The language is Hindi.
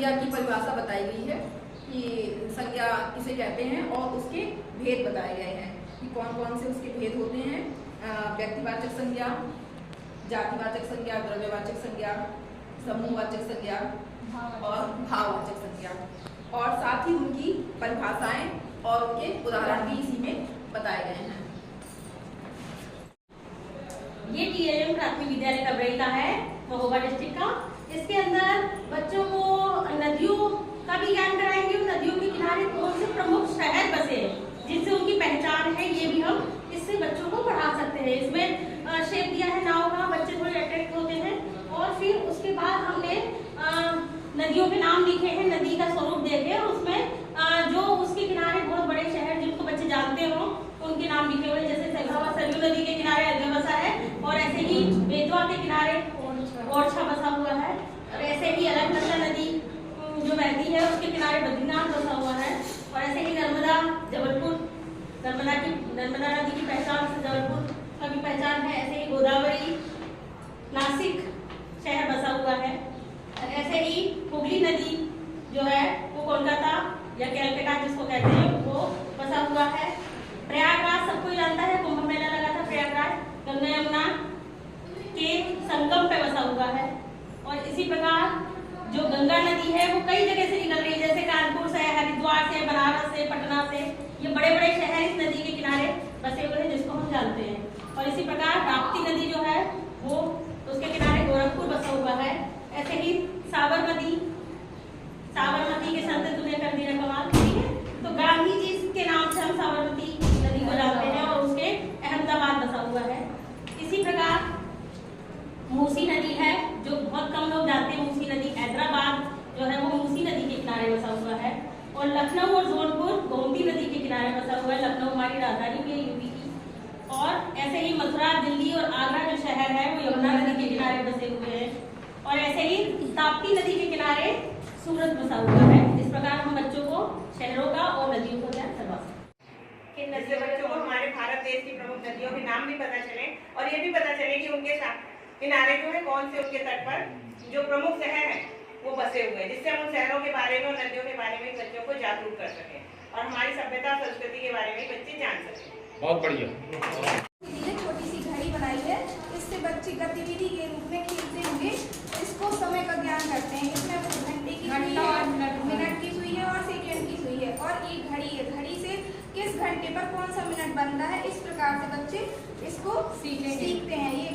संज्ञा की परिभाषा बताई गई है कि संज्ञा किसे कहते हैं और उसके भेद बताए गए हैं कि कौन कौन से उसके भेद होते हैं। व्यक्तिवाचक संज्ञा, जातिवाचक संज्ञा, द्रव्यवाचक संज्ञा, समूहवाचक संज्ञा और भाववाचक संज्ञा, और साथ ही उनकी परिभाषाएं और उनके उदाहरण भी इसी में बताए गए हैं। ये TLM प्राथमिक विद्यालय कबरई का है, महोबा डिस्ट्रिक्ट का। इसके अंदर बच्चों को नदियों का भी ज्ञान कराएंगे। नदियों के किनारे कौन से प्रमुख शहर बसे हैं जिनसे उनकी पहचान है, ये भी हम इससे बच्चों को पढ़ा सकते हैं। इसमें शेप दिया है नाव का, बच्चे थोड़े अट्रैक्ट होते हैं। और फिर उसके बाद हमने नदियों के नाम लिखे हैं, नदी का स्वरूप देखे, और उसमें जो उसके किनारे बहुत बड़े शहर जिनको बच्चे जानते हो उनके नाम लिखे हुए, जैसे सरयू नदी के किनारे अजय बसा है, और ऐसे ही बेतवा के किनारे ओरछा बसा हुआ है, और ऐसे ही अलकनंदा नदी जो बहती है उसके किनारे बद्रीनाथ बसा हुआ है, और ऐसे ही नर्मदा जबलपुर, नर्मदा नदी की पहचान से जबलपुर का भी पहचान है। ऐसे ही गोदावरी नासिक शहर बसा हुआ है, और ऐसे ही हुगली नदी जो है वो कोलकाता या कैलकटा जिसको कहते हैं वो बसा हुआ है। प्रयागराज सबको जानता है, कुंभ मेला लगा था प्रयागराज, गंगा यमुना के संगम पे बसा हुआ है। और इसी प्रकार जो गंगा नदी है वो कई जगह से निकल रही है, जैसे कानपुर से, हरिद्वार से, बनारस से, पटना से, ये बड़े बड़े शहर इस नदी के किनारे बसे हुए हैं जिसको हम जानते हैं। और इसी प्रकार राप्ती नदी जो है वो उसके किनारे गोरखपुर बसा हुआ है। ऐसे ही साबरमती के संत तुझे कर दिया कमाल, ठीक है। तो गांधी जी के नाम से हम साबरमती नदी को जानते हैं, और उसके अहमदाबाद बसा हुआ है। इसी प्रकार मूसी नदी है जो बहुत कम लोग जानते हैं। मूसी नदी हैदराबाद जो है वो मूसी नदी के किनारे बसा हुआ है। और लखनऊ और जौनपुर गोमती नदी के किनारे बसा हुआ है। लखनऊ हमारी राजधानी भी है यूपी की। और ऐसे ही मथुरा, दिल्ली और आगरा जो शहर है वो यमुना नदी के किनारे बसे हुए हैं। और ऐसे ही ताप्ती नदी के किनारे सूरत बसा हुआ है। इस प्रकार हम बच्चों को शहरों का और नदियों का ज्ञान करवा सकते हैं। इससे बच्चों को हमारे भारत देश की प्रमुख नदियों के नाम भी पता चले, और ये भी पता चले कि उनके किनारे जो है कौन से उनके तट पर जो प्रमुख शहर हैं वो बसे हुए हैं, जिससे हम उन शहरों के बारे में और नदियों के बारे में बच्चों को जागरूक कर सकें और हमारी सभ्यता और संस्कृति के बारे में बच्चे जान सकें। बहुत बढ़िया। छोटी सी घड़ी बनाई है, इससे बच्चे गतिविधि के रूप में खेलते हुए इसको समय का ज्ञान करते हैं। इसमें घंटे की सुई है, मिनट की सुई है और सेकंड की सुई है, और एक घड़ी है। घड़ी से किस घंटे पर कौन सा मिनट बनता है, इस प्रकार से बच्चे इसको सीखते हैं। ये